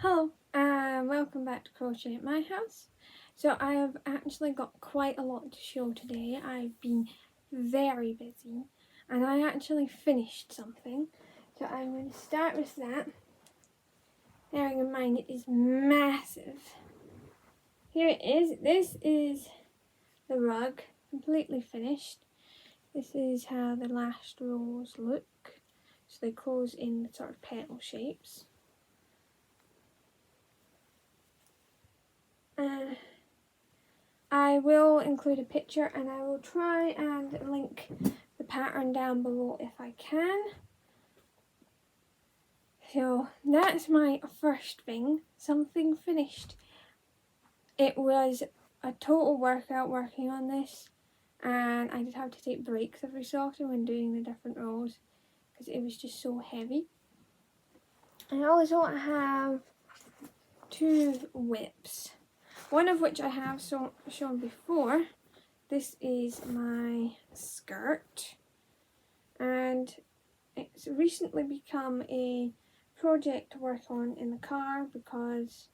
Hello and welcome back to Crochet at My House. So I have actually got quite a lot to show today. I've been very busy and I actually finished something. So I'm going to start with that. Bearing in mind it is massive. Here it is. This is the rug, completely finished. This is how the last rows look. So they close in sort of petal shapes. I will include a picture and I will try and link the pattern down below if I can. So that's my first thing, something finished. It was a total workout working on this, and I did have to take breaks every so often when doing the different rows because it was just so heavy. I also have two whips, one of which I have shown before. This is my skirt, and it's recently become a project to work on in the car because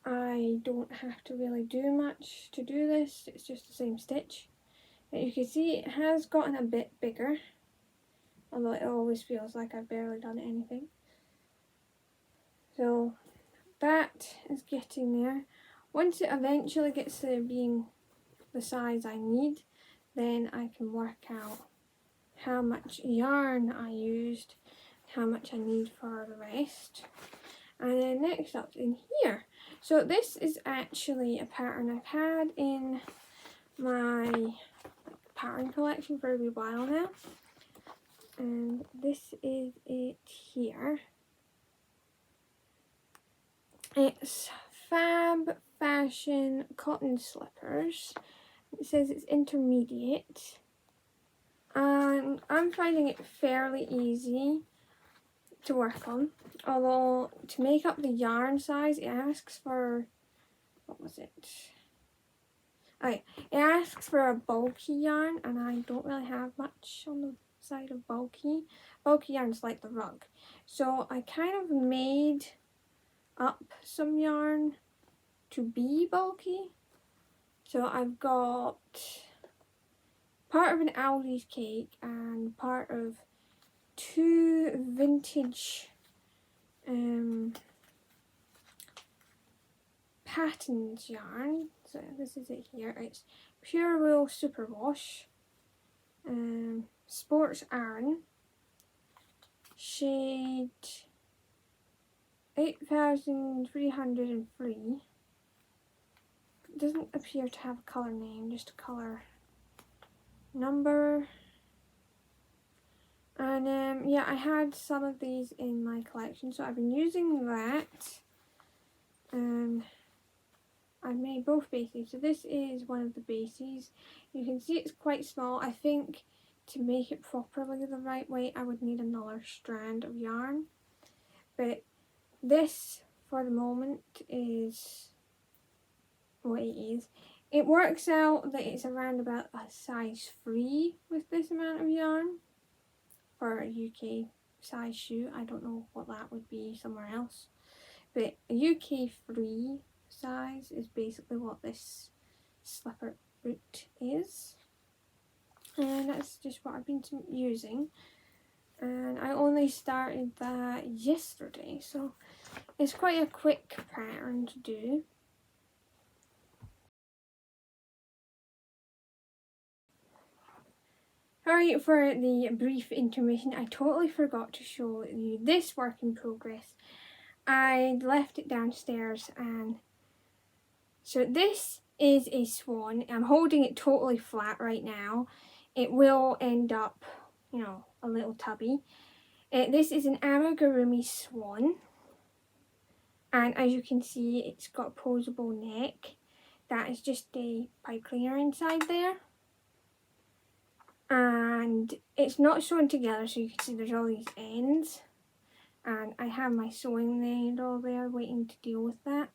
I don't have to really do much to do this. It's just the same stitch. But you can see it has gotten a bit bigger, although it always feels like I've barely done anything. So that is getting there. Once it eventually gets to being the size I need, then I can work out how much yarn I used, how much I need for the rest. And then next up in here. So this is actually a pattern I've had in my pattern collection for a wee while now. And this is it here. It's Fab Fashion Cotton Slippers. It says it's intermediate. And I'm finding it fairly easy to work on, although to make up the yarn size it asks for, what was it? Okay, it asks for a bulky yarn and I don't really have much on the side of bulky. Bulky yarn's like the rug. So I kind of made up some yarn to be bulky. So I've got part of an Aldi's cake and part of two vintage patterns yarn. So this is it here. It's Pure Wool Superwash, Sports Iron, shade 8303. It doesn't appear to have a colour name, just a colour number. And yeah, I had some of these in my collection, so I've been using that. I've made both bases. So this is one of the bases. You can see it's quite small. I think to make it properly the right way, I would need another strand of yarn. But this, for the moment, is what it is. It works out that it's around about a size 3 with this amount of yarn. For a UK size shoe, I don't know what that would be somewhere else, but a UK 3 size is basically what this slipper boot is, and that's just what I've been using. And I only started that yesterday, so it's quite a quick pattern to do. Sorry for the brief intermission. I totally forgot to show you this work in progress. I left it downstairs, and so this is a swan. I'm holding it totally flat right now. It will end up, you know, a little tubby. This is an amigurumi swan, and as you can see, it's got a posable neck. That is just a pipe cleaner inside there. And it's not sewn together, so you can see there's all these ends. And I have my sewing needle there waiting to deal with that.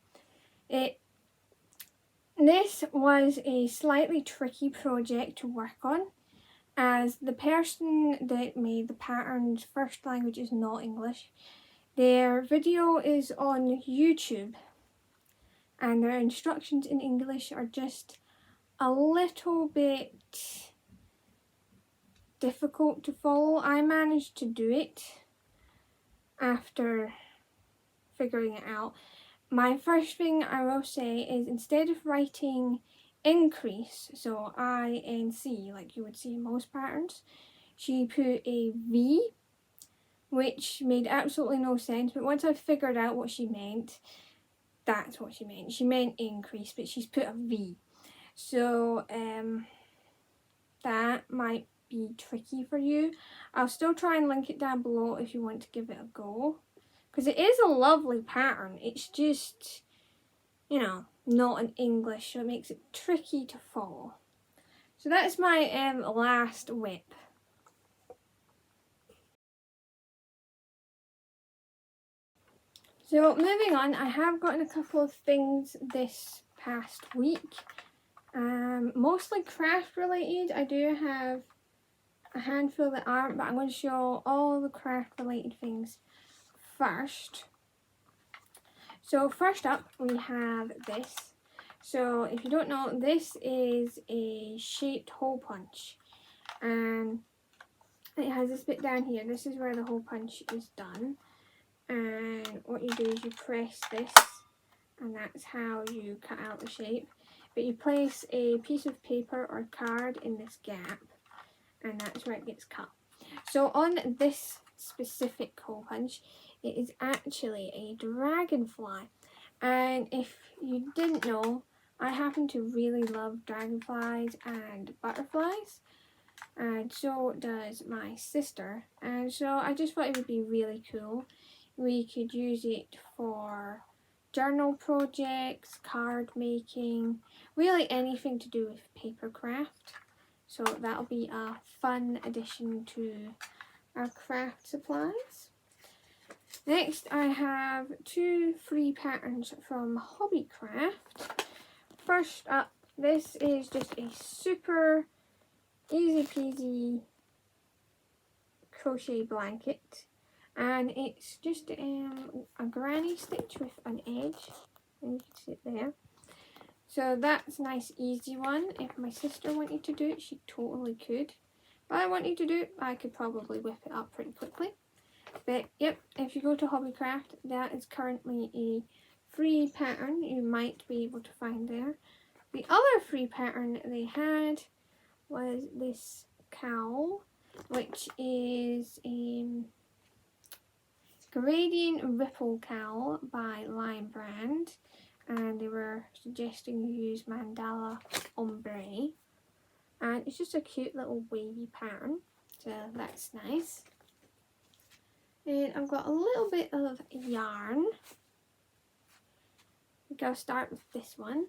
This was a slightly tricky project to work on, as the person that made the pattern's first language is not English. Their video is on YouTube and their instructions in English are just a little bit difficult to follow. I managed to do it after figuring it out. My first thing I will say is, instead of writing increase, so INC like you would see in most patterns, she put a V, which made absolutely no sense, but once I figured out what she meant, that's what she meant. She meant increase, but she's put a V. So that might be tricky for you. I'll still try and link it down below if you want to give it a go, because it is a lovely pattern. It's just, you know, not in English, so it makes it tricky to follow. So that's my last whip. So moving on, I have gotten a couple of things this past week. Mostly craft related. I do have a handful that aren't, but I'm going to show all the craft related things first. So first up we have this. So if you don't know, this is a shaped hole punch, and it has this bit down here. This is where the hole punch is done, and what you do is you press this, and that's how you cut out the shape. But you place a piece of paper or card in this gap, and that's where it gets cut. So on this specific hole punch, it is actually a dragonfly, and if you didn't know, I happen to really love dragonflies and butterflies, and so does my sister, and so I just thought it would be really cool. We could use it for journal projects, card making, really anything to do with paper craft. So that'll be a fun addition to our craft supplies. Next, I have 2 free patterns from Hobbycraft. First up, this is just a super easy peasy crochet blanket, and it's just a granny stitch with an edge, and you can see it there. So that's a nice easy one. If my sister wanted to do it, she totally could. If I wanted to do it, I could probably whip it up pretty quickly. But yep, if you go to Hobbycraft, that is currently a free pattern you might be able to find there. The other free pattern they had was this cowl, which is a gradient ripple cowl by Lion Brand, and they were suggesting you use mandala ombre, and it's just a cute little wavy pattern, so that's nice. And I've got a little bit of yarn. I think I'll start with this one.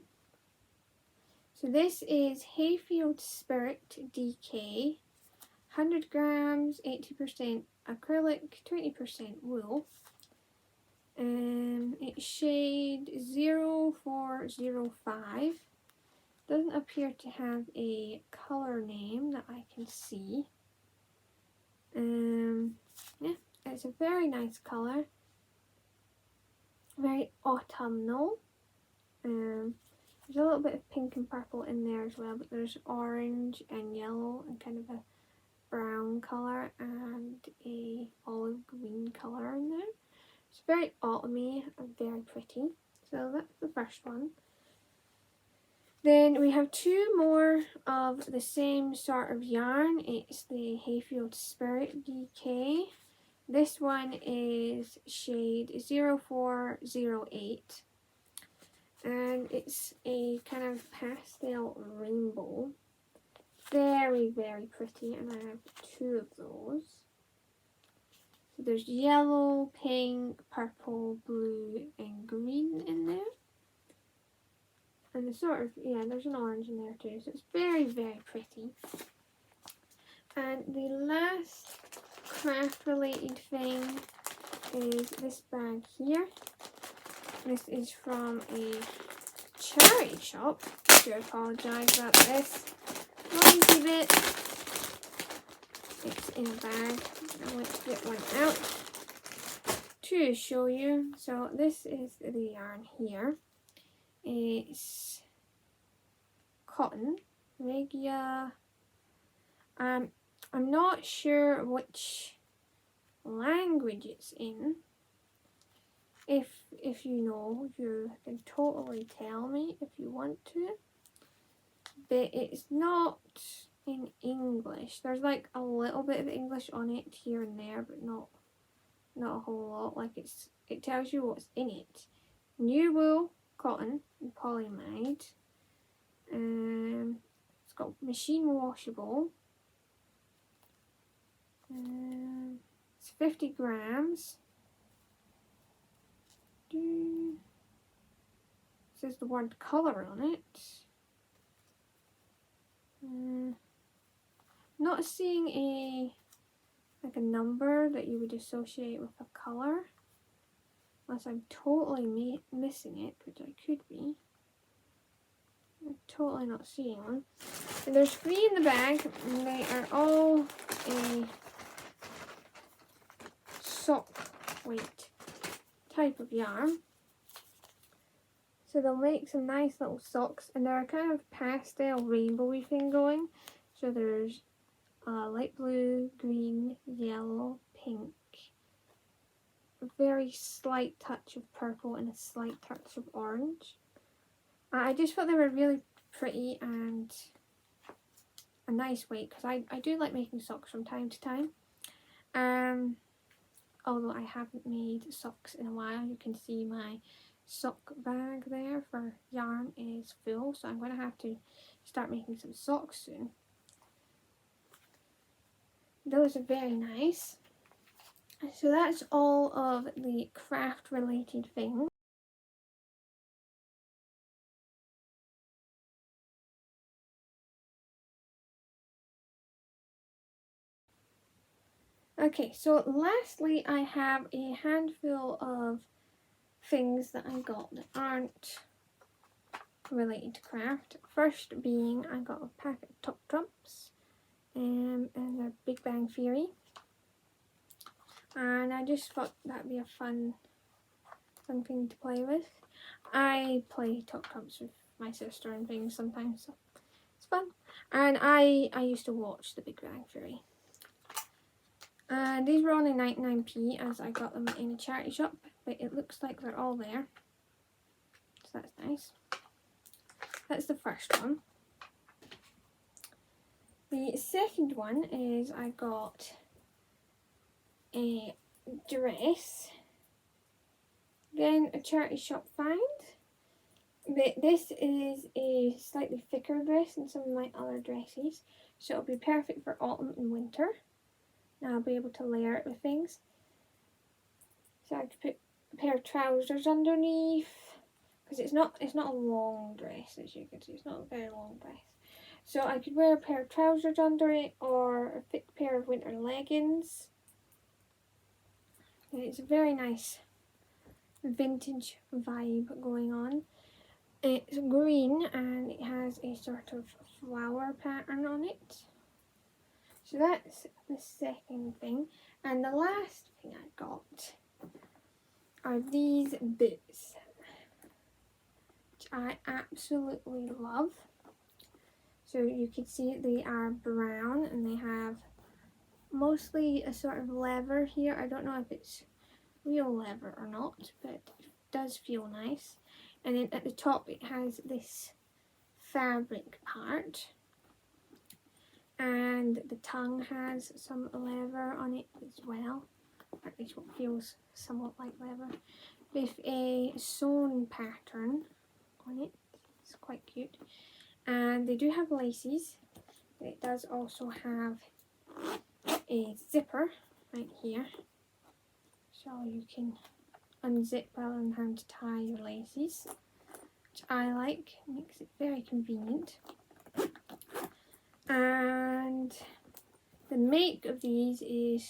So this is Hayfield Spirit DK, 100 grams, 80% acrylic, 20% wool. It's shade 0405. Doesn't appear to have a colour name that I can see. Yeah, it's a very nice colour. Very autumnal. There's a little bit of pink and purple in there as well, but there's orange and yellow and kind of a brown colour and a olive green colour in there. It's very autumny and very pretty. So that's the first one. Then we have 2 more of the same sort of yarn. It's the Hayfield Spirit DK. This one is shade 0408. And it's a kind of pastel rainbow. Very, very pretty, and I have 2 of those. So there's yellow, pink, purple, blue, and green in there. And the sort of, yeah, there's an orange in there too, so it's very, very pretty. And the last craft related thing is this bag here. This is from a charity shop. I do apologise about this noisy bit. It's in a bag. I went to get one out to show you. So this is the yarn here. It's cotton, Regia. I'm not sure which language it's in. If you know, you can totally tell me if you want to. But it's not in English. There's like a little bit of English on it here and there, but not a whole lot. Like it tells you what's in it. New wool, cotton, and polyamide. It's got machine washable. It's 50 grams. It says the word colour on it. Not seeing a number that you would associate with a colour, unless I'm totally missing it, which I could be. I'm totally not seeing one. And there's 3 in the bag, and they are all a sock weight type of yarn. So they'll make some nice little socks, and they're a kind of pastel rainbowy thing going. So there's light blue, green, yellow, pink, a very slight touch of purple, and a slight touch of orange. I just thought they were really pretty and a nice weight, because I do like making socks from time to time. Although I haven't made socks in a while. You can see my sock bag there for yarn is full, so I'm going to have to start making some socks soon. Those are very nice. So that's all of the craft related things. Okay, so lastly I have a handful of things that I got that aren't related to craft. First being, I got a packet of top trumps and they're Big Bang Theory, and I just thought that'd be a fun thing to play with. I play top trumps with my sister and things sometimes, so it's fun. And I used to watch the Big Bang Theory. And these were only 99p as I got them in a charity shop, but it looks like they're all there, so that's nice. That's the first one. The second one is I got a dress, again a charity shop find, but this is a slightly thicker dress than some of my other dresses, so it'll be perfect for autumn and winter. Now I'll be able to layer it with things. So I could put a pair of trousers underneath, because it's not a long dress, as you can see. It's not a very long dress. So I could wear a pair of trousers under it, or a thick pair of winter leggings. And it's a very nice vintage vibe going on. It's green and it has a sort of flower pattern on it. So that's the second thing. And the last thing I got are these boots, which I absolutely love. So you can see they are brown and they have mostly a sort of leather here. I don't know if it's real leather or not, but it does feel nice. And then at the top it has this fabric part, and the tongue has some leather on it as well, at least what feels somewhat like leather, with a sewn pattern on it. It's quite cute. And they do have laces. It does also have a zipper right here, so you can unzip rather than having to tie your laces, which I like. It makes it very convenient. And the make of these is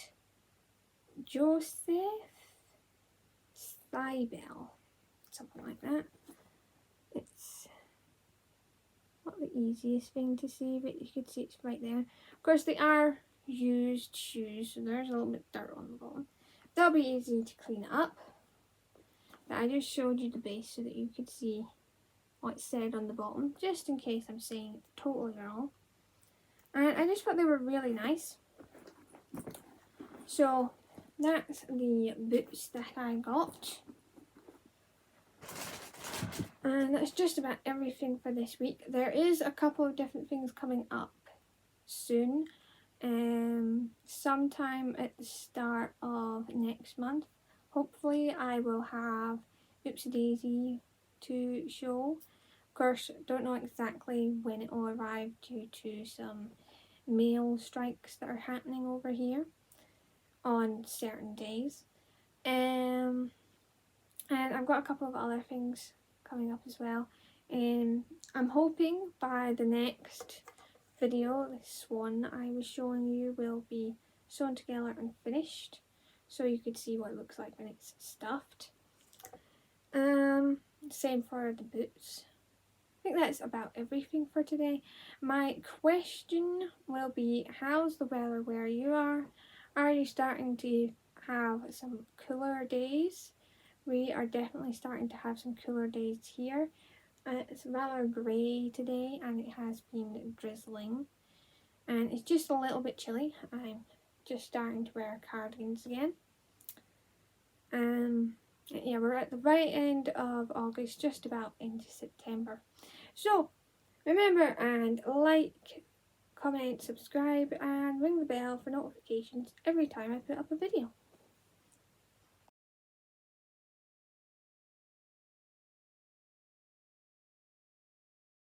Joseph Stybel, something like that. It's not the easiest thing to see, but you can see it's right there. Of course, they are used shoes, so there's a little bit of dirt on the bottom. that'll be easy to clean up. But I just showed you the base so that you could see what it said on the bottom, just in case I'm saying it totally wrong. And I just thought they were really nice. So that's the boots that I got. And that's just about everything for this week. There is a couple of different things coming up soon. Sometime at the start of next month. Hopefully I will have Oopsie Daisy to show. Of course, don't know exactly when it will arrive due to some mail strikes that are happening over here on certain days. And I've got a couple of other things coming up as well. I'm hoping by the next video, the swan I was showing you will be sewn together and finished, so you could see what it looks like when it's stuffed. Same for the boots. I think that's about everything for today. My question will be, how's the weather where you are? Are you starting to have some cooler days? We are definitely starting to have some cooler days here. It's rather grey today and it has been drizzling. And it's just a little bit chilly. I'm just starting to wear cardigans again. Yeah, we're at the right end of August, just about into September. So, remember and like, comment, subscribe and ring the bell for notifications every time I put up a video.